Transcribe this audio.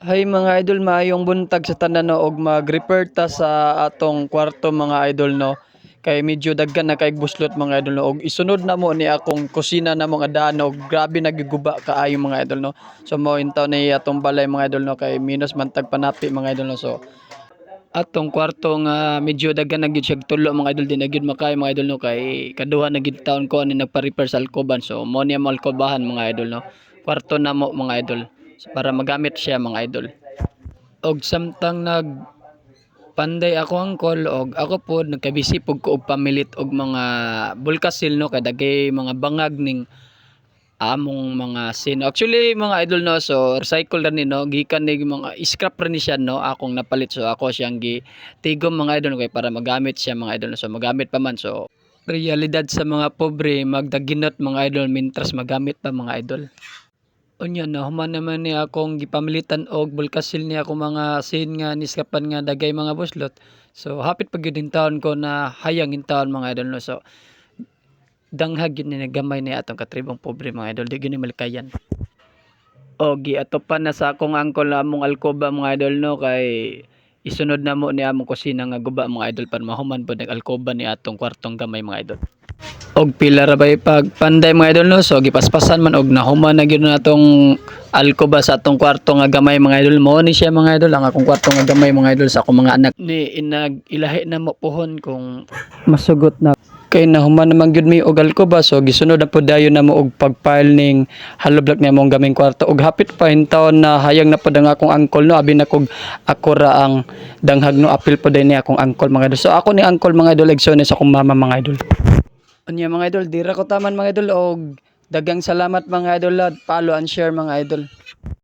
Hay mga idol, maayong buntag sa tanan no og mag-repair ta sa atong kwarto mga idol no. Kay medyo daghan na kay buslot mga idol no og isunod na mo ni akong kusina na mga daan og grabe nagiguba kaayo mga idol no. So mao intaw ni atong balay mga idol no kay minus man tag panapi mga idol no. So atong kwarto nga medyo daghan na gyud siya tulo mga idol, di na gyud makayo mga idol no kay kaduha na gyud taon ko ani nagpa-repair sa alkoban. So mo ni mo alkobahan mga idol no. Kwarto na mo mga idol. So, para magamit siya mga idol. Og samtang panday ako angkol og ako pod nagkabisi pug ko og pamilit og mga bulkasil no kay dagay mga bangag ning among mga sin. Actually mga idol no, so recycle ra ni no, gikan ni mga scrap ra ni siya no, akong napalit. So ako siyang gitigom mga idol kay para magamit siya mga idol no. So magamit pa man. So realidad sa mga pobre magdaginot mga idol mintras magamit pa mga idol. Unya na human naman ni akong gipamilitan og bulkasil ni ako mga sin nga niskapan nga dagay mga buslot. So hapit pag gyud taon ko na hayang taon mga idol no. So danghag gyud ni gamay ni atong katribong pobre mga idol, di gyud ni malikayan. O giatopan na sa akong angkol na among alkoba mga idol no kay isunod na mo ni among kusina nga guba mga idol para mahuman pod nag alkoba ni atong kwartong gamay mga idol. Og pila ra bay pag panday mga idol no, so gipaspasan man og nahuman na gyud natong alkoba sa atong kwarto nga gamay mga idol. Mo ni siya mga idol ang akong kwarto nga gamay mga idol sa akong mga anak ni inag ilahi na mo pohon kung masugot na kay nahuman naman gyud mi og alkoba. So gisunod na pod dayon na mo og pagpile ning hollow block ni among gaming kwarto og hapit pa hintawon na hayang na pod ang akong angkol no, abi na kog ako ra ang danghag no, apil pod ni akong angkol mga idol. So ako ni angkol mga idol egsones sa akong mama mga idol. Unya mga idol, dira ko taman mga idol og dagang salamat mga idol, follow and share mga idol.